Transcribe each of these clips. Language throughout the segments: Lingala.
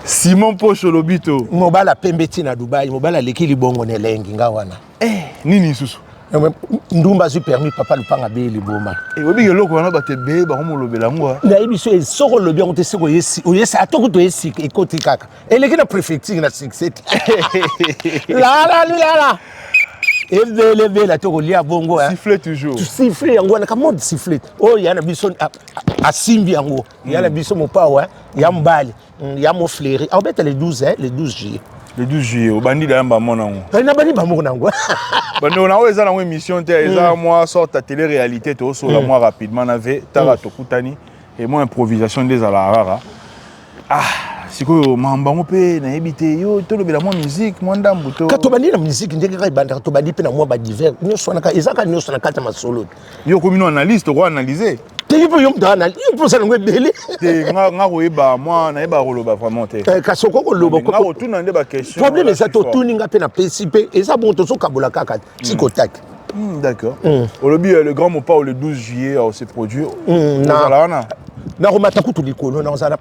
Simon Pocho Lobito. Mobala pembeti na Dubaï, mobala leki libongo nelengi nga wana. Nini susu. Ndumba zu permis papa lupanga be liboma. Obi eloko wana bate be ba ko lobela ngwa. Na ebiso soko lobi on te seko yesi atoko to yesi ekoti kaka. Eleki na préfecture na succès. La. Élevé la toko lia bongo hein. Siffler toujours. Tu siffler yango na kamode siffler. Oh yana biso a simbi yango. Yana biso mo pa ouais. Ya mbali. Ya mo fléri. En fait le 12 hein, le 12 juillet. Le 12 juillet au bandi da yamba mona ngo. Na bandi ba mo nango. Bandi on a eza na émission te eza moi sorte à télé réalité to so la moi rapidement n'avait tara tokutani et moi improvisation des alarara. Siko mambango pe na ebite yo tolobela mo musique mo ndambu to katobani na musique ndenge ka ibanda katobani pe na mo ba divers nyoso na ka ezaka nyoso na kata masolo yo komino analyste ko analyser te yo yo mdana yo posa ngwe bele te nga ko eba moi na eba koloba vraiment te ka soko ko loba ko nga tuna nde ba question problème eza to tuninga pe na PCP eza bon to so kabola kaka tikotak. D'accord. Olobi le grand mopa le 12 juillet s'est produit na komata kutu likolo na ozala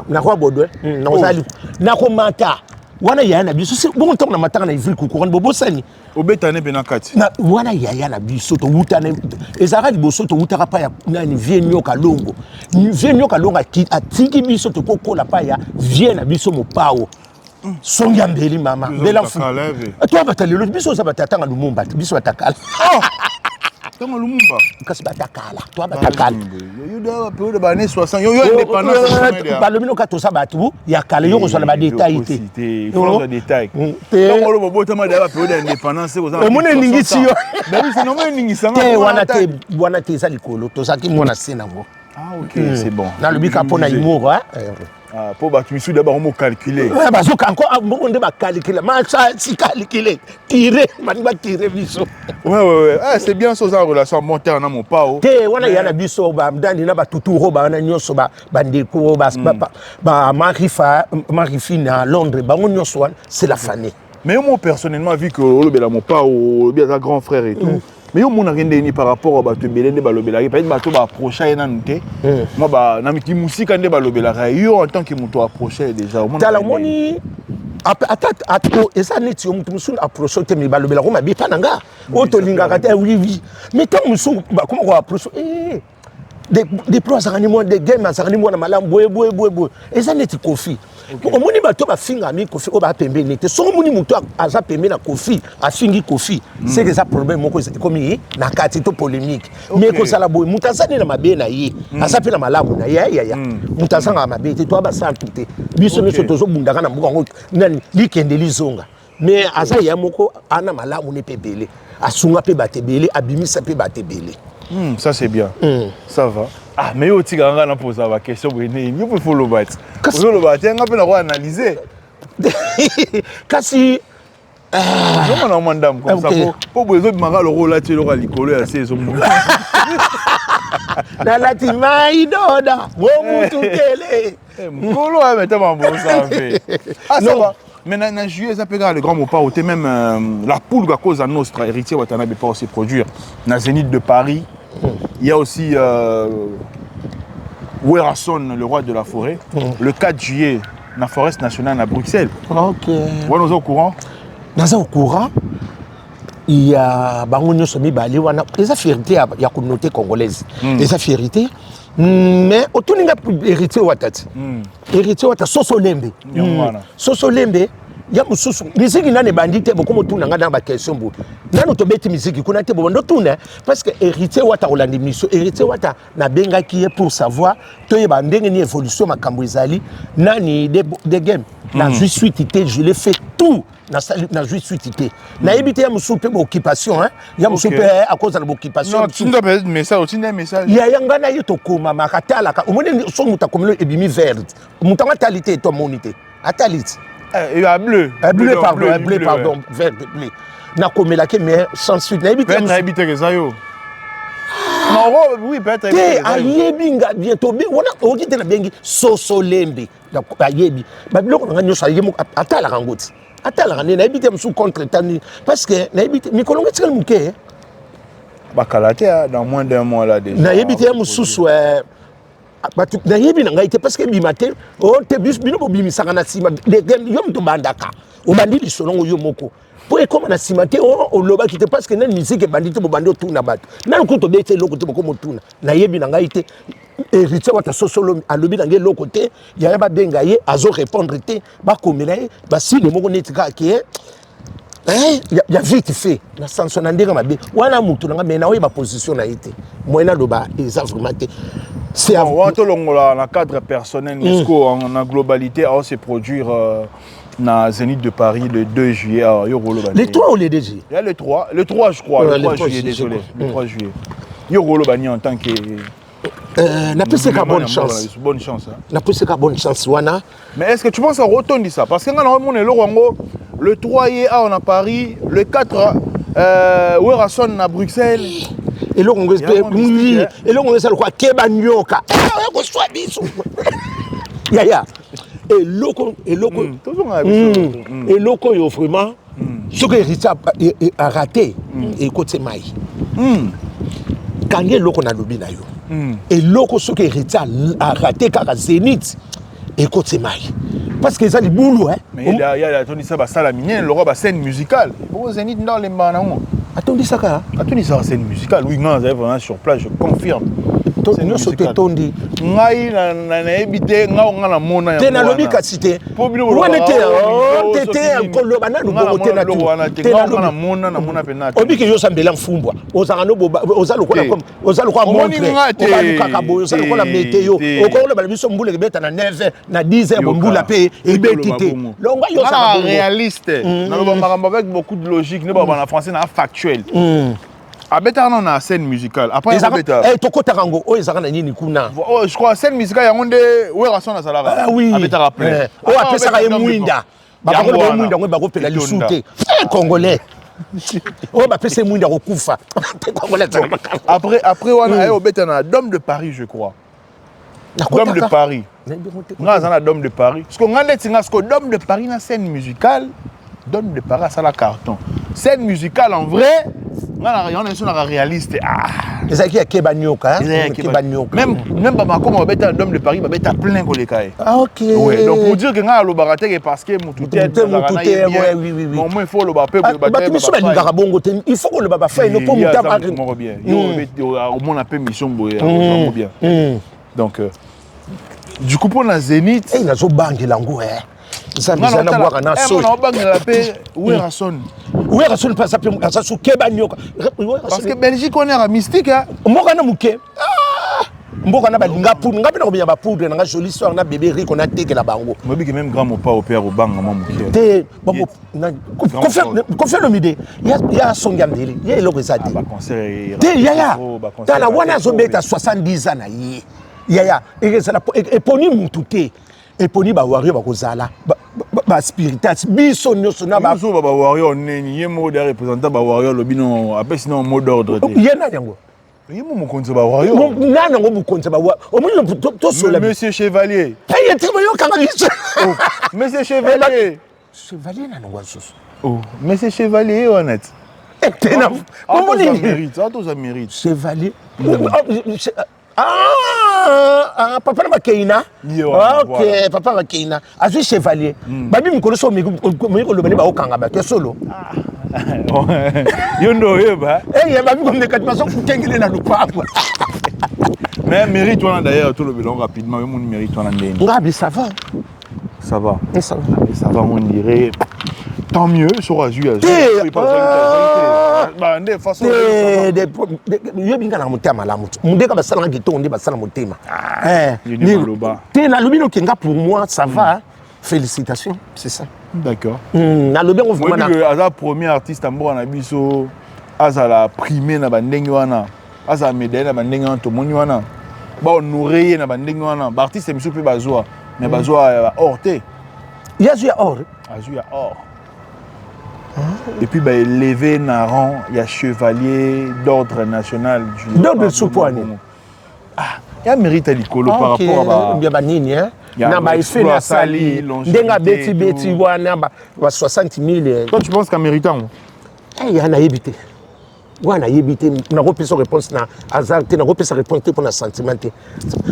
na kwa bodwe na ozali na komata wana ya na biso bon temps na matanga na ivili kuko bobosani obetane bena kati na wana ya na biso to wutana ezaka liboso to wutaka pa ya nani vie nyoka longo atiki biso to kokola pa ya vie na biso mopao songa mbeli mama bela fu toi batalelo biso za batatanga lumumba biso batakala Comment Lumumba kasi batakala toi batakala yo da peu de années 60 yo indépendance ba lomino ka to sa batu ya kala yo ko so ba détail te faut des détails donc lo bobo ma da peu d'indépendance ko za mo ne ningi ti yo mais c'est non ningi sanga wana te za likolo to sa ki mona sena ngo OK c'est bon na le bika pona imour hein pour battre misu d'abord on calculer bazo encore on de ba calculer ma ça si calculer tirer man ba tirer biso ouais c'est bien ça en relation monter en mon pao te wana yana biso ba mdandi na ba tuturo ba na nyoso ba bandeko ba marifina à Londres ba nyoso c'est la famille mais moi personnellement vu que olobela mon pao bien un grand frère et tout mais yo mona rende ni par rapport à bato belende balobela peut-être bato ba approcher na nté moi ba na miki musika nde balobela yo en tant que muto approcher déjà au monde tala moni ato esa neti yo mutu musu approcher te mi balobela ko mabi pananga o to linga kata oui mais tant musu ba comment ko approcher des pros azakani mo des games azakani mo na malamu boye esa neti kofi omoni bato bafinga mi kofi o ba pembe nete so omoni mutu aza pembe na kofi afingi kofi c'est que ça problème moko comme na kati to polémique mais ko sala boye mutu azani na mabe na ye asa pe na malamu na ya mutu azanga mabe te to ba santu te biso nyonso tozo bundaka na mbuka ngo nani likende lizonga mais asa ya moko ana malamu ne pebele asunga pe batebele abimisa pe batebele. Ça c'est bien. Ça va. Mais yo tika nga na poser la question bwene yo faut le battre. Yo le battre nga pe na ko analyser. Kasi non non madame comme ça pour besoin de manga le rôle tu le likolo ya saison. Na lati mai doda wo mutu kele. Mkolo a mettre ma bon ça fait. Ça va. Mais en juillet, ça peut être le grand mot pas même la poule à cause de notre héritier Watanabe pas aussi produire. Dans Zénith de Paris, il y a aussi Werason, le roi de la forêt, le 4 juillet, dans la forêt nationale à Bruxelles. OK. Vous êtes au courant? Dans au courant, il y a Bangonyo Somi Bali, il y a fierté, il y a communauté congolaise. Il y a fierté. Mais autour de héritier Watati. Héritier Watati, Sosolembe. Sosolembe, il y a Moussou. Musique n'a pas bandité, beaucoup de tout n'a pas de question. N'a pas de musique, qu'on a été bon, parce que héritier Watati, on a des missions. Héritier Watati, n'a benga qui est pour savoir, tu as une évolution à Cambrizali, n'a ni des games. La justice, je l'ai fait tout. Na justice na éviter ya musupe occupation hein ya musupe à cause de l'occupation non tu dois peut-être message tu n'as message ya yanga na yeto koma makatala ka omoni so muta komelo ebimi vert mutanga talité to monité atalite bleu pardon vert bleu na komela ke mais sans suite na éviter que ça yo non oui peut-être ayebinga bientôt bi wona okite na bengi Sosolembe ayebi babiloko nga nyosa yemo atala ngoti atala ngane na ebite msu contre tani parce que na ebite mikolonga tsika muke bakalate dans moins d'un mois là déjà na ebite msu nayebi na ngai te parce que bima te o te bino bobimisaka na nsima yo moto bandaka obandi lisolongo yo moko po ekoma na nsima te olobaki te parce que nani misike ebandi te bobandi otuna bato nani kutu tobe te eloko te bokomotuna nayebi na ngai te héritier wata sosolo alobi na ngai eloko te yaya babenga ye azorépondre te bakomela ye basile moko neti kaka ke ya vite fait na sanso na ndenge mabe wana mutu na nga me na oyeba position na ye te moyen aloba eza vraiment te c'est à vous dans le cadre personnel est-ce qu'en globalité on se produire na Zénith de Paris le 2 juillet à Yorolo. Les 3 ou les 2 juillet? Il y a le 3 je crois, le 3 juillet, désolé, le 3 juillet. Yorolo Bani en tant que n'a plus c'est bonne chance. Bonne chance. N'a plus c'est bonne chance wana. Mais est-ce que tu penses à retourner ça parce que le 3 juillet on a Paris, le 4 Werason à Bruxelles. Et là on est quoi Keba Nyoka. Ko soit biso. Ya. Et loko et loko yo vraiment ce que héritier a raté et côté mai. Quand il loko na lobi na yo. Et loko ce que héritier a raté car Zénith et côté mai. Parce que ça les boulot hein. Mais il y a Tony ça la minière le roi scène musicale. Pour Zénith dans les banana. Attendez ça quoi. Attendez ça scène musicale. Oui, non, vraiment sur place, je confirme. Nous sauter tondi. Ngai na ebité nga na mona ya. Te na lobi kasite. Wana te te nkolo bana lubo te na tu. Te na mona penate. Obi ke yo sambela mfumbwa. Ozanga no ozalo kola comme ozalo kwa montre. Obalu kakabo ozalo kola meteo. Okola bala biso mbule beta na 9 na 10 mbula pe ebetite. Longa yo ça réaliste. Na loba makambo avec beaucoup de logique, ne ba na français na factuel. Abeta on a scène musicale. Après Abeta. Toko Tarango, oh ezaka na nini kuna. Je crois scène musicale yango nde Werason na salaka. Ah oui. Abeta rappelé. Oh apesa ka Mwinda. Ba ko ba Mwinda ngo ba ko pela lisute. Congolais. Oh ba pesa Mwinda ko kufa. Congolais. Après on a Obeta na Dôme de Paris je crois. Dôme de Paris. Nga za na Dôme de Paris. Parce que ngande tinga ce que Dôme de Paris na scène musicale. Dôme de Paris ça la carton. Scène musicale en vrai. On est sur la réaliste. Les acquis à Kebanyoka. Même pas comme on bête un homme de Paris, on bête à plein que les cailles. Ah ok. Ouais, donc pour dire que nga le baraté parce que mon tout est oui. Bon moi il faut le bapé pour le il faut que le baba fasse une pomme de bien. Yo on appelle mission bien. Donc du coup pour la Zénith, il a zo banque lango ça nous a boire na so. On banque la paix Werason. Werason pas ça sous Kebanyoka. Parce que Belgique on est à mystique hein. Mboka na muke. Mboka na balinga poudre ngapi na kobiya ba poudre na jolie soir na bébé rico na teke la bango. Moi bi que même grand mon pas au père au banga mon muke. Te babo confère le midi. Il y a son gambeli. Il y a eloko ezati. Ba concert. Te ya. Tala wana zo beta 70 ans na yi. Ya. Et ça et poni mututé. Et poni ba warrior ba kozala. Ba spiritas biso nyoso na ba so ba warrior neni yemo de représentant ba warrior lobino après sinon mot d'ordre te yena yango yemo mo konza ba warrior nana ngo bu konza ba o mo to so la monsieur chevalier hey timo yo kanga biso monsieur chevalier nana ngo so oh monsieur chevalier honnête tena comment il mérite ça mérite chevalier papa na Keina. OK, papa na Keina. Azu chevalier. Babi mikolo so mikolo bani ba okanga ba ke solo. Yondo yeba. Babi comme nekati maso kutengile na lupapa. Mais mérite toi d'ailleurs tout le bilan rapidement, mon mérite toi ndeni. Ngabi ça va. Ça va. Ça va on dirait. Tant mieux sur Azur. Bah, de façon. Je bin kana mutema la mutu. Mundeka basala ngito onde basala mutema. Pour moi ça va. Félicitations, c'est ça. D'accord. Na lobi on vraiment na premier artiste ambo na biso azala primé na bandenge wana. Azala médaille na bandenge wana to moni wana. Ba honoré na bandenge wana. Ba artiste miso pe bazwa. Mais bazwa or te. Yazu or. Azur or. Et puis élevé Naran, il y a chevalier d'ordre national du d'ordre sous-poigné. Il y a mérite à l'icolo par rapport à Biabanini hein. Na ba effet na sali ndenga beti wana ba 60 000. Toi tu penses qu'à méritant? Il y en a évité. wana yebite na repesa réponse na hasard te na repesa réponse te pour na sentiment te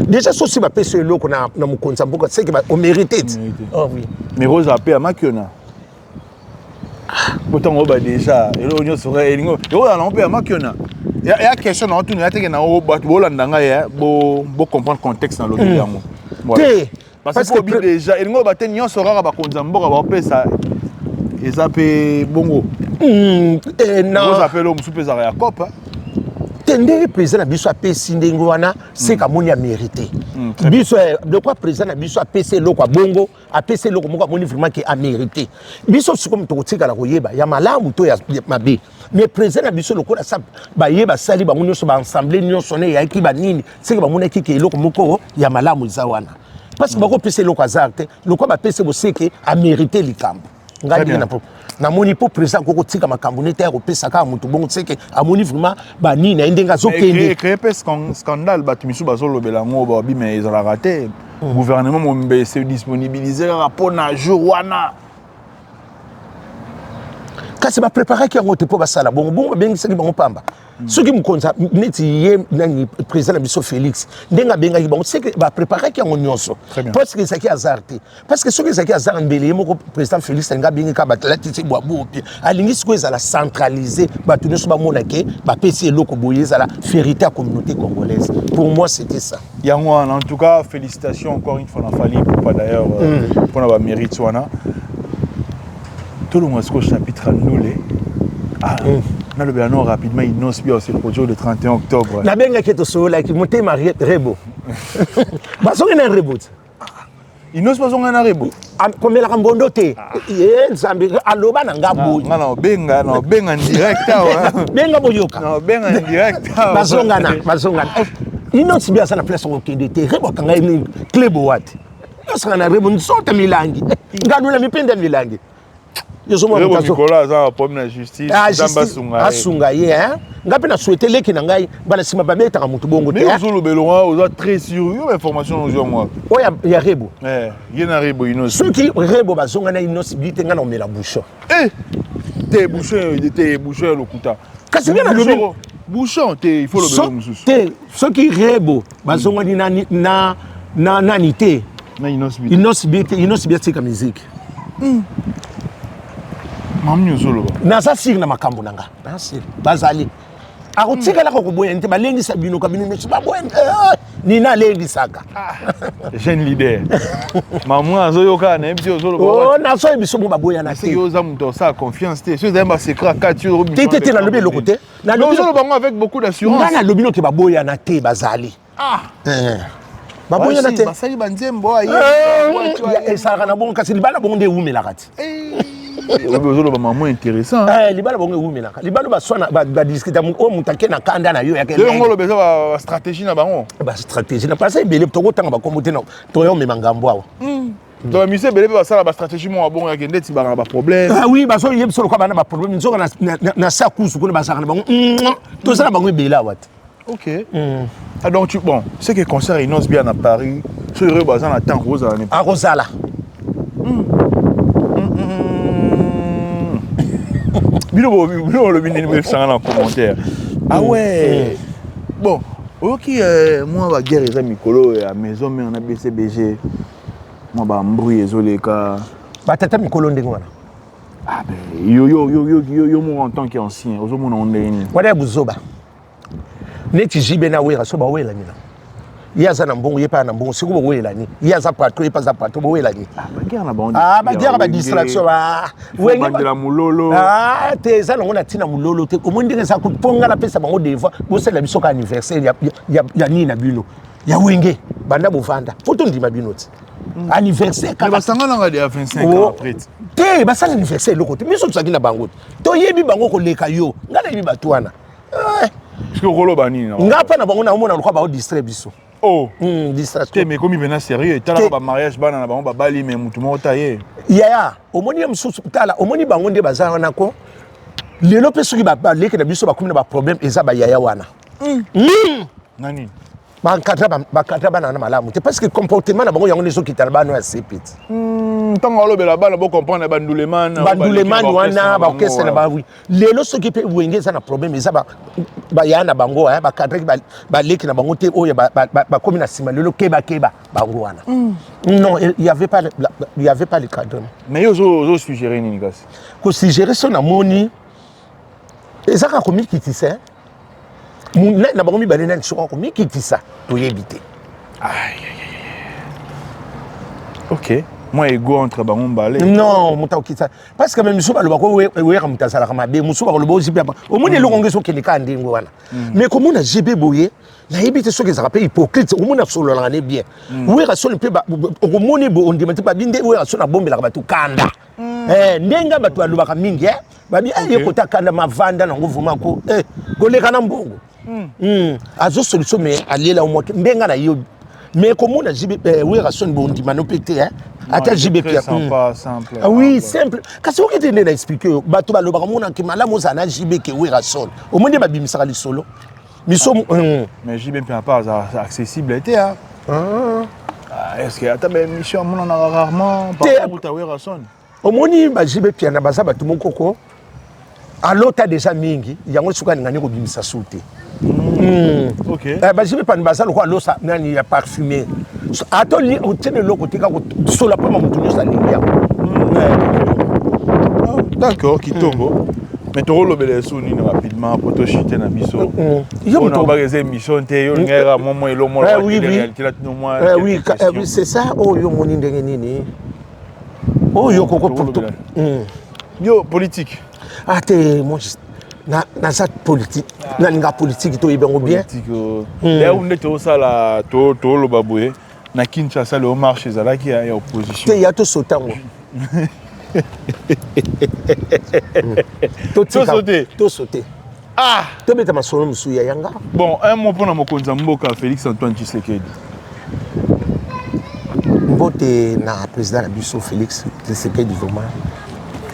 déjà so si ba pesa eloko na mukonza mboka c'est que on mérite oh oui mais Rose a paix à Makiona pourtant on va déjà et l'onion serait elingo et on a paix à Makiona il y a question na tout na te na o ba bolandanga ya bo comprendre contexte dans l'autre yango parce que déjà elingo ba te nyon sera ba konza mboka ba pesa ezape bongo non Rose appelle l'homme sous pesa ya cop tende président na biso apesi ndenge wana c'est kamoni a mérité biso de quoi président na biso apesi eloko bongo apesi eloko moko amoni vraiment que a mérité biso siko muto kotikala koyeba ya malamu to ya mabe mais président na biso lokola sa bayeba sali bango nyonso ba ensemble nyonso ne ya ki ba nini c'est que bamona ki ke eloko moko ya malamu za wana parce que bako pesi eloko azarte lokola ba pesi bo seke a mérité likambo ngai na moni po président koko tika makambo nete ya kopesa ka mutu bongo tseke amoni vraiment ba nini ndenga zokende créer scandale batu misu bazolobela ngo ba bi mais ezala raté gouvernement mombe se disponibiliser rapport na jour wana kasi ba préparer ki ngo te po basala bongo bengi seki bango pamba soki mukonza neti ye nani président biso Félix ndenga benga ki bango seki ba préparer ki ngo nyonso parce que seki azarté parce que soki seki azar mbele moko président Félix nga bengi ka batlati ti boabo pi alingi siko ezala centraliser batu nyonso ba monake ba pesi eloko boye ezala vérité à communauté congolaise pour moi c'était ça yango en tout cas félicitations encore une fois na Fally pour d'ailleurs pour na mérite wana tout le monde au chapitre annulé. On a le bien rapidement, il nous bien aussi le projet le 31 octobre. La benga qui est au sol, qui monte Marie Rebo. Parce qu'on a un reboot. Il nous pas un rebo. Comme la rambondo te. Zambi aloba nanga boy. Non, benga en direct. Benga boyoka. Non, benga en direct. Bazongana. Il nous bien ça na place au KDT. Rebo kanga ni klebo wat. Parce qu'on a rebo nsote milangi. Ngadu na mipenda milangi. Nicolas a un problème de justice. Asunga ye hein. Ngapi na souhaiter leki na ngai bana sima ba beta mutu bongo te. Mais vous le beloin, vous êtes très sûr information aux moi. Oh ya rebo. Il y a rebo ino. Ceux qui rebo bazonga na ino sibite nga na omela bouchon. T'es bouchon le kuta. Kasi bien na lobi bouchon il faut le beloin mususu. Ceux qui rebo bazonga ni na nani te. Na ino sibite ka musique. Mamni uzolo. Naza sir na makambo nanga. Nasir. Bazali. Akotika la koboya nte balengi sabino kabino mechi baboya. Ni na lengi saka. Jeune leader. Maman azoyoka na ebisi uzolo. Oh na so ebiso mo baboya na te. C'est yoza muto sa confiance te. C'est un secret capture. Te na lobi lokote. Na lobi uzolo bango avec beaucoup d'assurance. Na lobi no ke baboya na te bazali. Baboya na te. Basali banzembo ayi. Esaka na bongo kasi libala bongo nde umela kati. Ozolo ba maman intéressant. Libala bongo umela. Libala ba swana ba discuter o mutake na kanda na yo ya kele. Ngolo beza ba stratégie na bango. Ba stratégie na pasa ibele to kotanga ba kombote na to yo memangambo awo. Donc mise bele ba sala ba stratégie mo bongo ya kende ti ba problème. Ah oui, ba so yeb solo kwa bana ba problème nzoka na sa kusu kuna ba saka na bango. To sala bango ibele awat. OK. Ah donc bon, c'est que concert innonce bien à Paris. Sur le bazan attend Rose à à Rosala. Bilo le bini me sang en commentaire. Ah ouais. Bon, OK moi va guerre les amis Mikolo à maison mais on a BCBG. Moi ba mbrouiller zoleka. Ba tata Mikolo ndenge wana. Ah ben yo mon en tant qu'ancien, ozo mon on est. Wala buzoba. Neti jibe na wera so ba wela nina. Yaza na mbongo yepa na mbongo siko bo wela ni. Yaza patro yepa za patro bo wela ni. Ba guerre na ba. Ba guerre ba distraction ba. Wengi ba la mulolo. Te za ngona tina mulolo te. Omundi ngesa kuponga la pesa bango defa. Bo sela biso ka anniversaire ya nini na bino. Ya wenge banda bovanda. Photo ndima bino ti. Anniversaire ka. Ba sangana ngadi ya 25 ans après. Te ba sala anniversaire lokote. Miso tsaki na bango. To yebi bango ko leka yo. Ngala yebi batwana. Parce que rolo bani na. Ngapa na bango na omona lokwa ba distraire biso. Oh, distraction. Mais comme il venait sérieux, tu as un mariage bana na bango ba bali mais mutu mo taye. Ya, omoni msusu tala, omoni bango nde bazana nako. Lelo pe soki ba leke na biso ba komina ba problème eza ba yaya wana. Nani? bakadra bana na malamu te parce que comportement na bango yango nezo kitana bana ya sepiti ntango alobela bana bocomprendre banduleman wana baorchestre na bawi lelo soki mpe wenge eza na problème eza baya na bango bakadre baleki na bango te oyo bakomi na nsima lelo keba bango wana non il y avait pas le cadre mais yo ozosuggere nini kasi kosuggere so namoni eza kaka komikitisa na bango mibale nani soko komikitisa toyebi te ok moi ego entre bango mbale non muta okitisa parce que même musu baloba ko wera mutasala kama be musu baloba ozipi apa omoni eloko ngeso keleka ndingo wana mais komona jibe boye nayebi te soki ezaka mpe hypocrite omona sololanga ne bien wera solo mpe okomoni bo ondima te babinde wera solo nabombelaka bato kanda ndenga bato balobaka mingi babi yekota kanda mavanda nango vuma ko koleka na mbongo azo solution mais alela omoke mbenga na yo mais komona jibe wera solo bondima no pete ata jibe pia simple oui simple kasi okete nde na expliquer bato balobaka mona ke malamu ozana jibe ke wera solo omoni babimisaka lisolo miso mais jibe pia pas accessible était est-ce que ata ba émission mona na rarement par contre wera solo omoni bajibe pia na baza bato mokoko alota déjà mingi yango suka ngani ko bimisa soute ok bajibe pan baza lokwa losa nani ya parfumé atoli otene loko tika ko sola pa mutu sa lingia d'accord kitongo mais to lobele so ni rapidement pour to chiter na biso yo to ba les émissions te yo ngera momo elo mo la réalité là no moi oui c'est ça oh yo moni ndenge nini oh yo koko pour yo politique te moi na sa politique na ninga politique to ibengo bien là où ndete osala to loba boye na Kinshasa le marché ezalaki ya opposition te ya to sotango to sauter to beta masolo musu ya yanga bon un mot pour na mokonza mboka Félix Antoine Tshisekedi mbote na président Abisso Félix Tshisekedi vraiment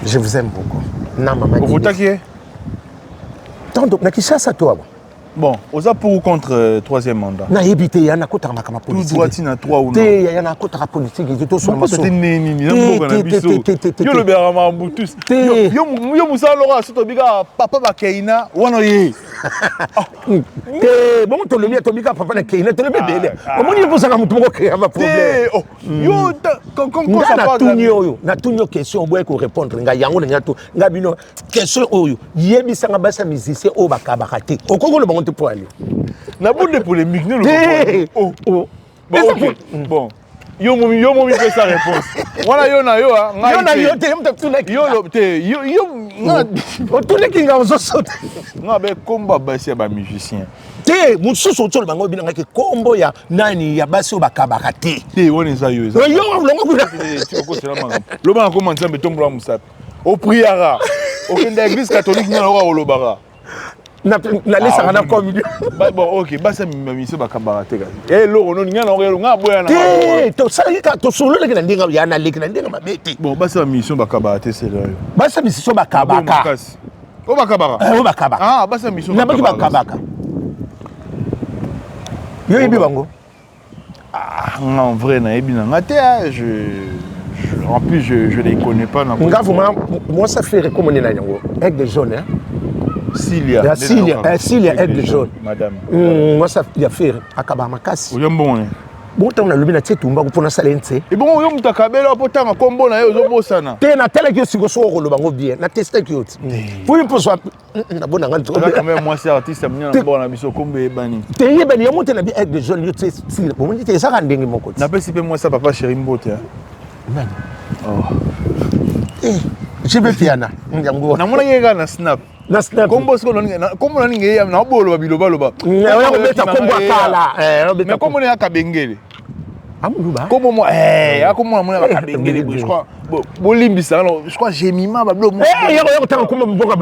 je vous aime beaucoup na maman vous votez tant na Kinshasa toi bon oza pour ou contre troisième mandat na yebite ya na kota makama politique tout droit na 3 ou non te ya na kota politique to so maso te nini na mboka na biso yo le bera mambu tous yo musa lora soto biga papa ba keina wana ye te bon to le mia to biga papa na keina to le bebele omoni yo posanga mutu moko ke ba problème yo comme ça pas na tunyo question boye ko répondre nga yango na to nga bino question oyo yebisanga basa musicien o bakabaka te okoko le bango te pour aller na bout de polémique ne le bon yo momi fait sa réponse voilà yo na yo tout le kinga ozo sauter nga be komba basi ba musicien te mususu to le bango binanga ke kombo ya nani ya basi o bakabaka te wona za yo longo kuna ti ko sera manga lo ba ko manza be tombola musape au priara au kende église catholique na ro lobara na lesa na communion bon ok basa miso bakabaka te lo no ngana ngelo ngaboya na to salika to solo le na ndinga ya na leki na ndinga mabete bon basa mission bakabaka te c'est là basa mission bakabaka o bakabaka basa mission na bakabaka yo ibi bango en vrai na ebi na ngate en plus je les connais pas nga vraiment moi ça fait comme on est là yango avec des jaunes hein Silia aigle jaune madame moi ça y a fait akaba makasi oyambon bon tant na lobi na tietumba ko pona salente et bon yo mutakabela potanga kombo na yo zobosana te na tele ki siko so ko lobango bien na teste ki yoti pour une fois na bona ngani to quand même moi c'est artiste amnya na bona biso kombo ebani te yebani yo monte na bi aigle jaune yo te si bon on dit ça ka ndenge moko na pesi pe moi ça papa chéri mbote nani je vais piana ngango na mona yega na snap na snap kombo siko kombo na ninge na bolo babiloba loba ya ko beta kombo akala mais kombo na kabengele amuluba kombo mo akomona mona bakabengele je crois bolimbisa je crois gemima bablo mo yo tanga kombo mboka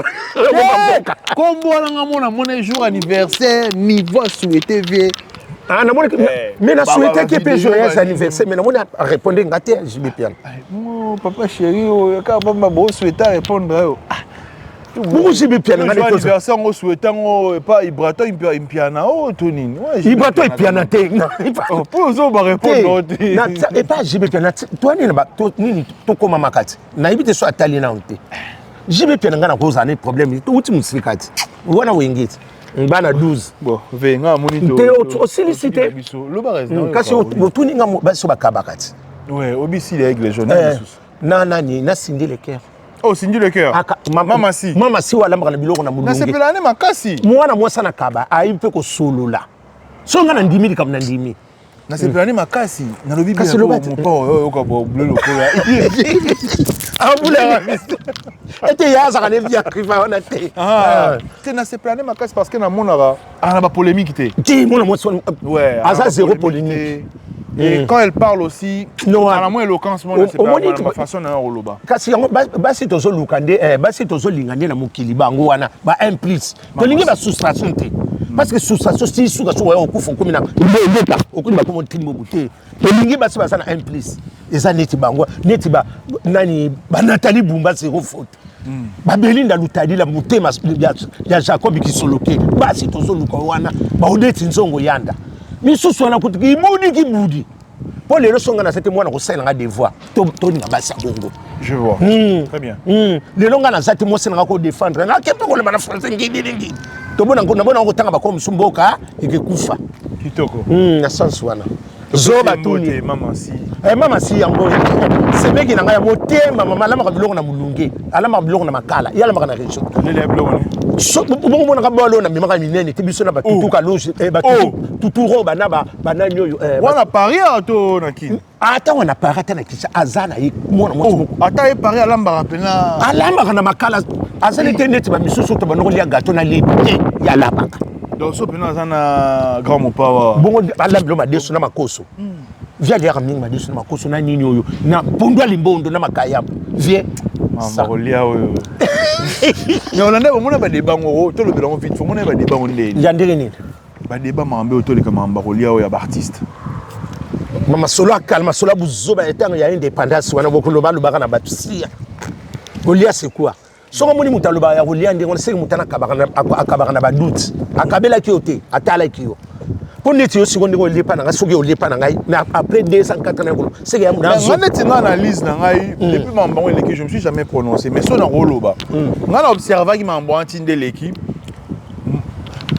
kombo na mona jour anniversaire niveau souhaité vie na mona mais na souhaité que pe joyeux anniversaire mais na mona répondre ngate JB Piano papa chéri ka papa bo souhaiter répondre Beaucoup JB piano ngana to. Anniversaire ngo souhaitant pas Ibrato impiana oh Tony. Ibrato piano te. Pour zo ba répondre. Et pas JB piano. Toi ni ba to ni to koma makati. Na ibite so atali na onte. JB piano ngana ko zane problème. To uti musikati. Wana wengiti. Bana 12. Bon, venga monito. Te sollicité. Le barès. Kasi otuni nga baso bakabakati. Ouais, obisi les aigles jaunes. Nani na sindi le cœur. Oh, sindi le cœur. Mama si. Mama si wala mbana biloko na mulungu. Na sepelane makasi. Mwana mwasa na kaba aipe ko solola. So nga na ndimi comme na ndimi. Na sepelane makasi. Na lobi bien mon pao ko bo bleu lokola. Ah boula. Ete ya za kana via kriva wana te. Ah. Te na sepelane makasi parce que na monara na ba polémique te. Ti mwana mwasa. Ouais. Asa zéro polémique. Et quand elle parle aussi, non, à la moins éloquence, moi, c'est pas ma façon de roloba. Kasi yango basi tozo lukande basi tozo lingande na mukili bango wana ba implice. To lingi ba soustraction te. Parce que soustraction si suka so wa okufa komi na ndeta okuni ba komo timo buté. To lingi basi basa na implice. Eza neti bango neti ba nani ba Nathalie Bumba zéro faute. Ba Belinda Lutadi la mutema ya Jacob Kisoloke. Basi tozo luka wana ba odeti nzongo yanda. Misusu wana kuti kibudi. Pour les leçons ngana c'était moi na ko sala nga devoir. To ni ngaba sa bongo. Je vois. Très bien. Les longa na zati mo sala nga ko défendre. Nga kepe ko le bana français ngi. To bona ko tanga ba ko msumboka ikekufa. Kitoko. Na sens wana. Zoba tuni mama si. Mama si yango. Semeki na nga ya motema mama lama ka biloko na mulunge. Alama biloko na makala. Yala maka na région. Les biloko. So bongo mona ka bolo na mimaka minene tibiso na batutu ka loge tuturo bana nyoyo wana pari to na kini ata wana pari ata na kisha azana yi mona moto ata e pari alamba rapena alamba kana makala azana internet ba misusu to banoko lia gato na libi ya labaka donc so pena azana grand mon power bongo alamba ma deso na makoso via dia kamninga ma deso na makoso na nini oyo na pondwa limbondo na makaya vie Mambarolia oyo. Ya olanda bomona ba débat ngo to le bilan vite faut mona ba débat ndé. Yandele nini? Ba débat mambe to le ka mambarolia oyo ya artiste. Mama solo calme solo buzoba etango ya indépendance wana bokolo balobaka na batusia. Olia c'est quoi? Soko moni mutaloba ya olia ndé on sait mutana akabaka na badoute. Akabela kiote, atala kio. Pour neti yo seconde ko lepa na nga soki o lepa na ngai mais après 280 ko c'est que ya na neti na analyse na ngai depuis mambango leki je me suis jamais prononcé mais so na roloba nga na observa ki mambo antinde leki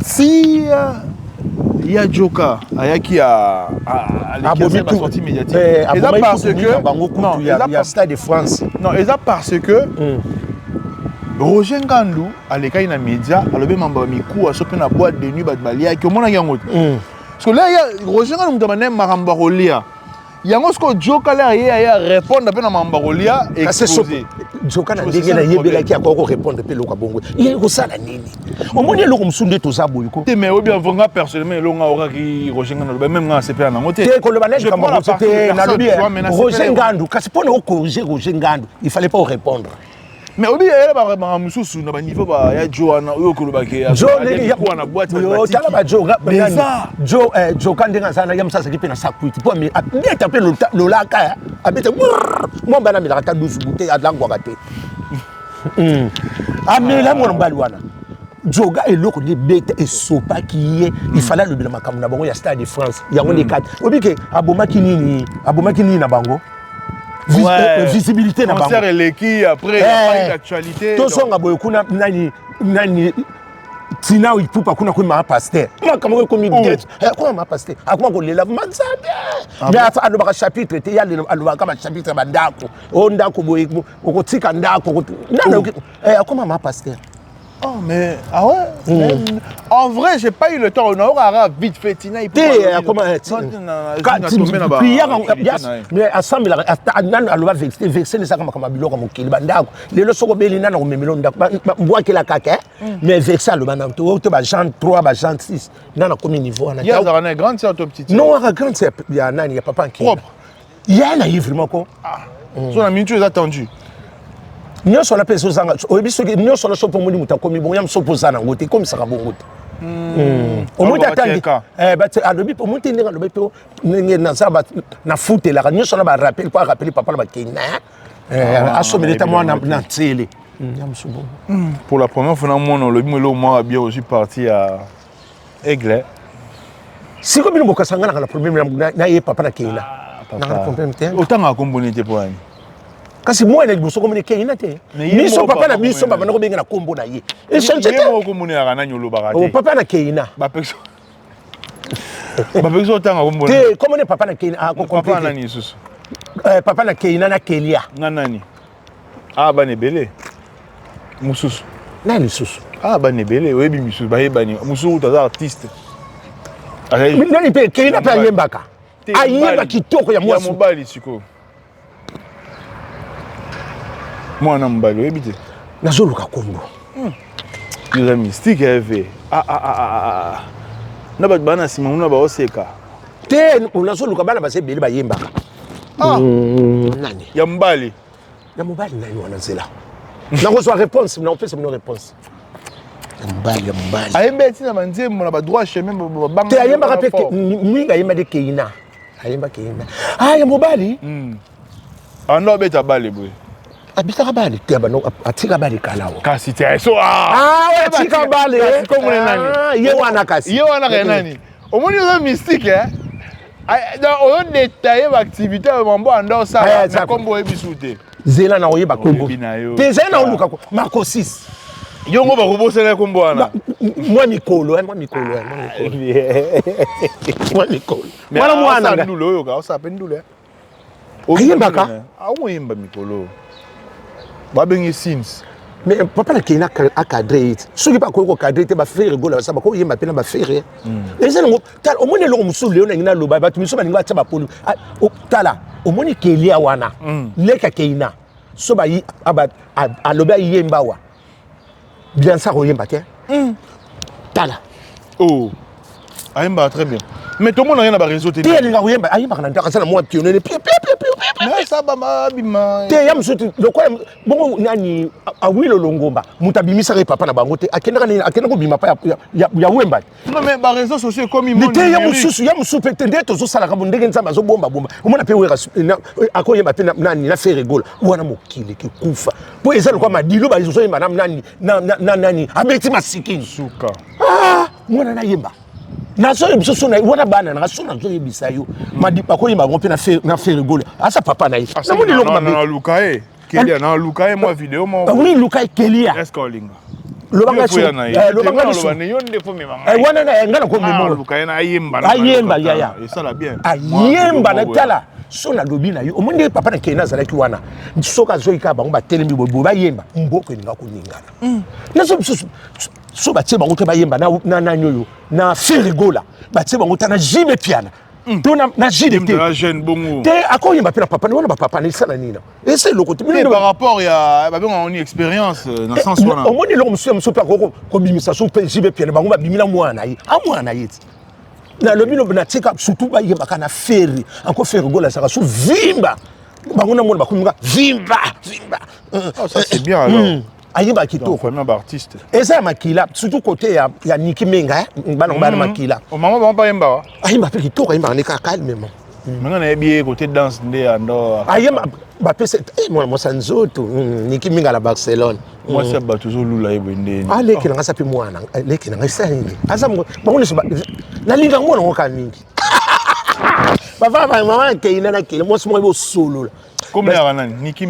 si ya Joka ayaki à la sortie médiatique et là parce que il y a Stade de France non et ça parce que Roger Ngandou aleka na média alobe mambo miku asope na boîte de nuit balia ki omona yango parce que là il y a Roger Ngandou mutamané maramba rolia yango sko Joka là ya répondre pe na maramba rolia exposé Joka na ndenge na yebela ki akoko répondre pe loka bongo il ko sala nini omoni loko msunde to za boyiko te mais obi avanga personnellement longa ora ki Roger Ngandou même nga CPA na ngote te ko le banel comme c'était na lobi Roger Ngandou kasi pona o corriger Roger Ngandou il fallait pas répondre. Mais obi ya ba mususu na ba niveau ba ya Joana oyo ko lobake ya na boîte yo tala ba Jo kandinga sana ya msasa kipe na sakuiti po mi abeta pe lolaka ya abeta mo bana mi la ta 12 bouteilles adlango kate amela mo mbali wana Joga eloko de bête et sopa qui est il fallait le bilama comme na bango ya Stade de France ya on les 4 obi ke abomaki nini na bango. Ouais. Visibilité na bango. Concert eleki après la actualité. To songa boy kuna nani tina ipupa kuna ma pasteur. Kama ko mi date. Ko ma pasteur. Akuma ko lela manzabe. Mais alo ba chapitre te ya alo ba kama chapitre ba ndako. O ndako boy ko tika ndako. Nana akuma ma pasteur. Oh mais ah ouais. En vrai, j'ai pas eu le temps. On aura vite fait Tina il comment mais ensemble nan aloba vexer les akama kama biloko mokili bandako. Lelo soko beli nana ko memelo ndako. Mbwa kila kaka mais vexer aloba na to ba Jean 3 ba Jean 6 nana komi niveau na. Il y a une grande sœur to petite. Non, la grande sœur il y a nani il y a papa qui. Propre. Il y a na vraiment ko. Son ami tu es attendu. Nous sommes les personnes qui sont nous sommes les personnes qui sont posées ngote comme ça bongo. Au moins attendre adobi pour monter ndinga lobi pe na saba na foot la nous sommes ba rappel pas rappeler papa ba kina asomela ta mwana na tsele Pour la première fois, le moi bien aussi parti à Aigle. Si comme nous bokasanga na problème na ye papa na Keina. Na problème te. Autant à communauté pour ani. Kasi moi na biso comme Keina te. Biso papa na biso baba na ko benga na kombo na ye. Et change te. Mo communauté na nyolo barate. O papa na Keina. Ba pexo. Ba pexo autant à combo. Te comment papa na Keina a ko papa na ni susu. Papa na Keina na Kelia. Nani. Ah ba nebele. Mususu. Na ni susu. Ah ba nebele, webi mususu ba yebani. Mususu taza artiste. Nani pe Keina pe ayembaka. Ayemba kitoko ya mwasi. Ya mobali siko. Mwana mbali webi te. Nazoluka kombo. Des mystique eve. Na ba bana sima muna ba oseka. Te nazoluka bana ba se beli ba yembaka. Nani? Ya mbali. Ya mobali nani wana zela. Na ko so réponse, na opesa une réponse. Ya mobali. Ayemba tina manzembo na ba droit chemin ba banga. Te ayemba ka pe minga ayemba de Keina. Ayemba Keina. Ah ya mobali? Ando beta bale boy. Abitaka bale te ba no atika bale kalawo. Kasi te so atika bale. Kasi ko mune nani? Ye wana kasi. Ye wana ka nani? Omoni yo mystique dans au détail l'activité mambo ando ça na kombo ebisute. Zela na oyeba kombo. Te zela na oluka ko Marco 6. Yongo ba robosela kombo wana. Moi mikolo. Wala mwana nga. Ndulo yo ka osa pendule. Ayembaka. Awemba mikolo. Babengi sins. Mais papa na Keina a cadré it. Soki ba ko cadré te ba faire gola sa ba ko yemba pena ba faire. Ezela ngo tala omone lo musule yo na ngina lo ba ba tumiso ba ninga tsa ba polu. Tala omone Kelia wana. Leka Keina. So ba yi aba aloba yemba wa. Bien ça yemba te. Tala. Oh. Ayemba très bien. Mais tout le monde n'a rien à réseau te. Te linga yemba ayemba kana ndaka sana moi pionner mais ça ba bima. Te yam sotu lokwa bongo nani awilo longomba mutabimisa re papa na bango te akenda ko bima pa ya wemba. Non mais ba réseaux sociaux comme ils m'ont dit yam susu petende to zo sala ka bondenge nzamba zo bomba omona pe wera akoyemba pe nani na faire rigole wana mokili ki kufa po ezalo kwa madilo ba zo yemba nani abeti masikini suka mwana na yemba nazo biso na wana bana na so na zo yebisa yo madipa ko yemba pe na faire rigole asa papa na yi na moni lo na lukae Kelia na lukae moi vidéo moi oui lukae Kelia est-ce qu'on linga lobanga so lobanga so ne yonde fo me mama wana na ngana ko memo lukae na ayemba ya et ça la bien ayemba na tala so na lobi na yo omonde papa na Keina zalaki wana soka zo ikaba ngo ba telemi bo ba yemba mboko ninga ko ningana nazo so ba tse bango te ba yemba na nyoyo na ferigola ba tse bango ta na jibe piana to na jide te la jeune bongo te akoyemba pe na papa wana ba papa ni sana nina et c'est le côté par rapport ya ba on une expérience dans sens wana o moni lo mso pa ko bimisa so pe jibe piana bango ba bimina mwana yi amwana yeti na lobi na tika surtout ba yemba kana feri encore ferigola ça so vimba bango na mona ba kuminga vimba ça c'est bien alors ayemba kitoko vraiment ba artiste et ça makila surtout côté ya Niki Menga bana makila o maman ba yemba ayemba pe kitoko ayemba ne ka calmement maintenant na yebi côté danse nde ando ayemba ba pese moi sanzoto Niki Menga la Barcelone moi c'est ba toujours lula yebo nde leki na sapi mwana leki na ngisa nini asa bango ne na linga mwana ngoka mingi bava mama Keina na Keina moi mo solo comme ya nani Niki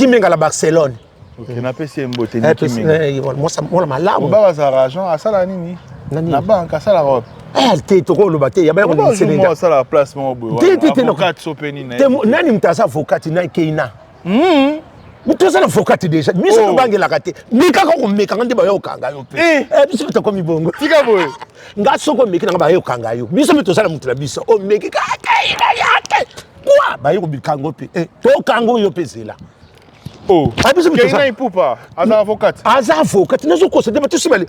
Menga la Barcelone. Ok, na pesi mbote Niki Menga. Moi malamu. Ba sa argent asala nini? Na banque asala robe. Te to ko lo bate ya ba ko ni Sénégal. Moi asala placement boy. Avocat sopeni na. Nani mtasa avocat na Keina? Mutoza na avocat déjà. Miso ko bangela kate. Mika ko meka ngande ba yo kanga yo pe. Biso to ko mibongo. Tika boy. Nga soko meki na ba yo kanga yo. Biso mtoza na mutula biso. O meki ka Keina yake. Kwa ba yo bikango pe. To kango yo pezela. Oh, Keina ipupa, aza avocat. Aza avocat, nazo kosa de batusi bali.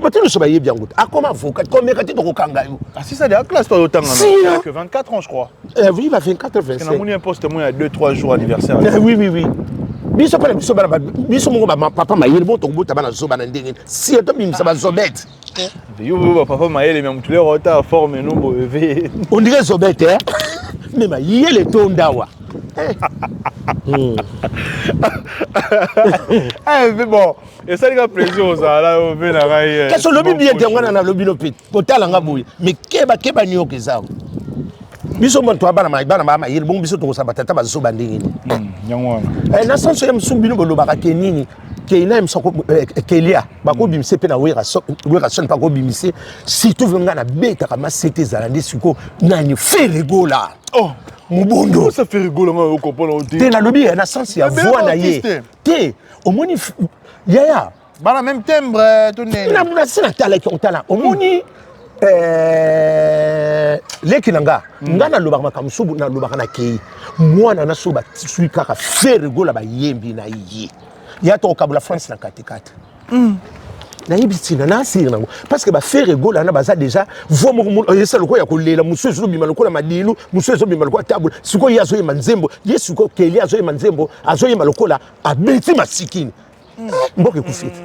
Batelo so baye bien gout. A comme avocat, comme kati to kanga yo. Ah si ça de la classe toi autant que 24 ans je crois. Oui, il va 24 25. On a un poste moi il y a 2-3 jours anniversaire. Oui. Biso pala biso bana biso mo ba papa mayele bon to bota bana zo bana ndenge. Si to bimisa ba zobet. Yo papa mayele même tous les retards forme non bo éveillé. On dirait zobet hein. Mais mayele to ndawa. Mais bon, et ça, il y a plaisir aux là, au Vénaraï. Qu'est-ce que le lobby bien dit, on a le lobby lopit. Côté la ngabouille. Mais keba ni au keza. Biso mon toi bana ma yel bon biso to sabatata bazo bandingi. Nyangwa. Na senso ya msumbino bolobaka kenini. Keina msoko kelia bako bimse pe na wera son pa ko bimise surtout venga na beta kama c'était zalandi suko nani fait rigola. Oh, Mubondo ça fait rigoler on comprend te na lobby na sens ya voix na ye. Te omoni yaya bana même timbre to ne. Na muna sina tala ki otala omoni leki nanga ngana lobaka makamsubu na lobaka na kei mwana na soba suika ka fait rigola ba yembi na ye. Il y a ton câble la France na katikata. Na yibitina na asiri nango parce que ba faire rigola na baza déjà voix mo yesa loko ya kolela mususu bima loko la madilu mususu bima loko table siko yazo yema nzembo yesuko keli yazo yema nzembo azo yema loko la abeti masikini mboke kufita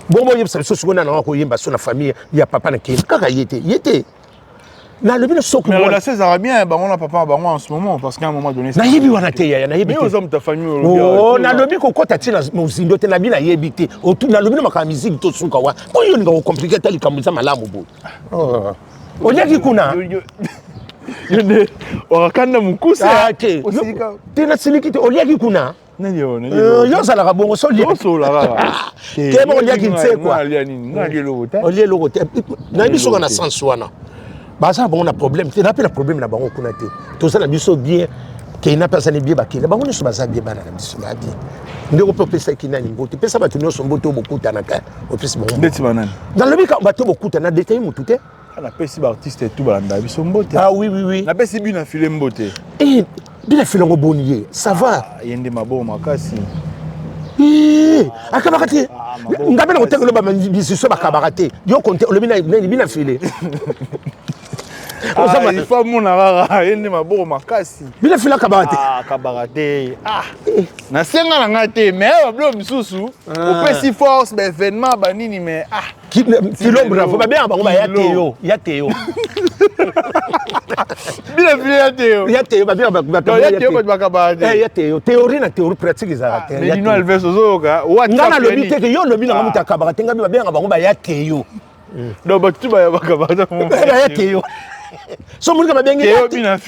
bomo yebisa siko na na ko yemba so na famille ya papa na keli kaka yete na le bino soko mais relation ça va bien bah on a papa bah moi en ce moment parce qu'à un moment donné na yebi wana te ya na yebi mais aux hommes ta famille oh na lobi ko kota tina muzindo te na bina yebi te o tu na lobi na maka musique to suka wa ko yo nga ko compliquer tali kamuza malamu bo oh o nyaki kuna yone wakanda mukusa te na siliki te o nyaki kuna nani yo sala ka bongo so li so la ra ke mo nyaki nse kwa ngali logote o li logote na biso na sens wana baza bon na problème te na pe na problème na bango kuna te to ça na biso bien ke na personne bien ba ke na bango so baza bien bana na biso ba bien ndeko pe pesa ki nani ngote pesa ba tunyo so mboto bokuta na ka o pesa bon ndeti banani dans le bika ba to bokuta na détail mutu te na pesi ba artiste tout balanda biso mbote ah oui na pesi bina filé mbote bila fila ngo bonier ça va yende mabo makasi akabakate ngabe na koteka lo ba biso so bakabakate yo konte lo bina filé il faut mon rara yende mabo makasi bila fila kabakate kabakate na senga na ngate mais bablo misusu opesi force ba événement ba nini mais kilo bravo ba bien bango ba ya teo bila fila ya teo ba bien ba ya teo ko bakabate ya teo théorie na théorie pratique za te mais dino alves ozoka ngana lo bi te ke yo lo bi na muta kabakate ngabi ba bien bango ba ya teo do ba tu ba ya bakabate mo ya teo so mun ka ba bien teo bina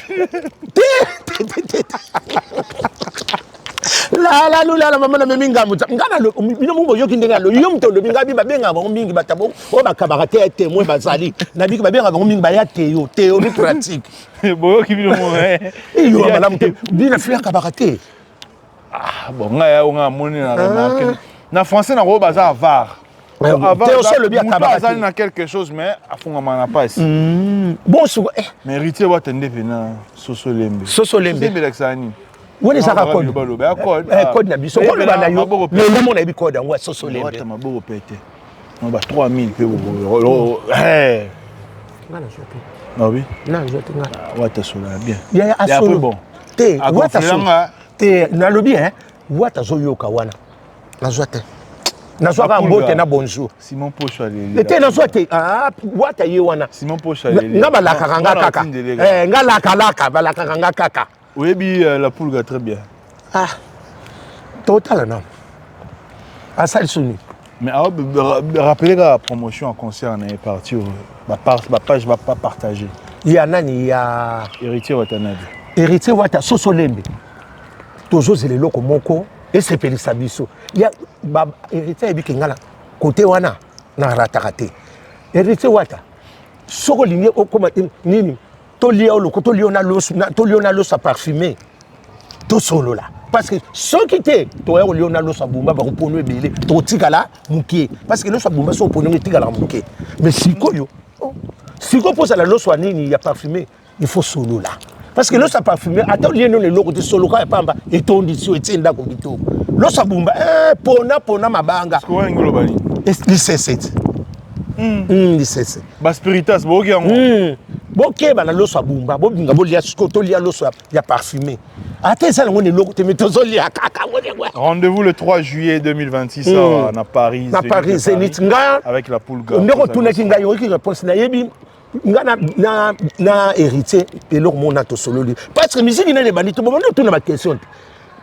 la mama na meminga muta ngana lo bino mungo yoki ndenga lo yo mto lo binga bi ba benga bango mingi batabo o ba kabakate ya témoin bazali na bi ba benga bango mingi ba ya théorie pratique boyo ki bino mo yo malamu te bina fia kabakate bon nga moni na remarque na français na ko baza var le bien kabakate na quelque chose mais afunga mana passe bon so mais héritier wa tende pena sosolembe belaksani woni saka code code na biso ko ba na yo mais le monde na bi code ngwa sosolembe wata maboko pete no ba 3000 pe ngana jote ah oui na jote ngana wata sola bien ya asolo bon te wata sola te na lobi wata zo yoka wana na jote na soka mbote na bonjour Simon Pocho ali te na jote wata ye wana Simon Pocho ali ngaba la kanga kaka ngala kala bala kanga kaka oui la poule très bien total non ça suni mais rappelez la promotion en concert on est parti ma page va pas partager il y a nani ya héritier Watanabe héritier wata sosolembe toujours c'est le loko moko et c'est pelisa biso ya héritier ebiki ngala côté wana na ratakate héritier wata soko ligne okoma nini to lia loko to liona loso parfumé to solo là parce que ceux qui étaient to ya liona loso bumba ba ko ebele to tikala mukie parce que loso bumba so pono tikala mukie mais sikoyo posa la loso nini ya parfumé il faut solo là parce que loso parfumé ata lieno le loko te solo ka pamba et tondisio etenda ko bito loso bumba pona mabanga ko ngolo bali c'est lisese ba spiritas boki yango bokeba na loso bumba bobinga bolia to lia loso ya parfumé ate ça ngone loko te metozo lia kaka ngone kwa rendez-vous le 3 juillet 2026 à Paris Zénith nga avec la poule gars ndeko tuna kinga yo ki réponse na yebi na héritier eloko mona to solo li parce que musique ina le bandito bon tout na ba question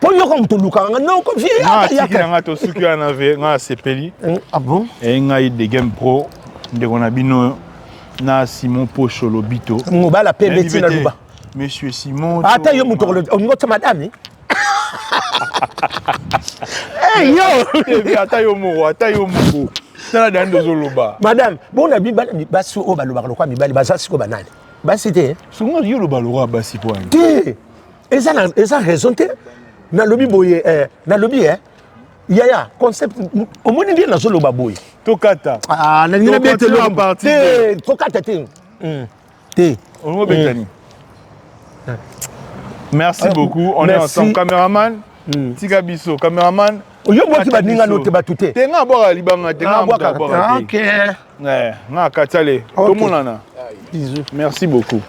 pour yo comme to luka non comme vie ya nga to suki na ve nga sepeli ah bon et nga de game pro de kona bino na Simon Pocholo Bito ngobala pe betina luba monsieur Simon ata yo muto ko ngota madame eh yo ata yo mo tala dando zoloba madame bon na bi basi o baloba ko mi bali basa siko banani basi te sunga yo lo baloba basi po te eza raison te na lobi boye na lobi yaya concept au moins ndi na zoloba boye tokata ah na ngina bete lo te tokata te te on mo betani merci beaucoup on est ensemble caméraman tika biso caméraman yo boki baninga no te batuté te nga bora libanga te nga bora OK nga katale to monana bisous merci beaucoup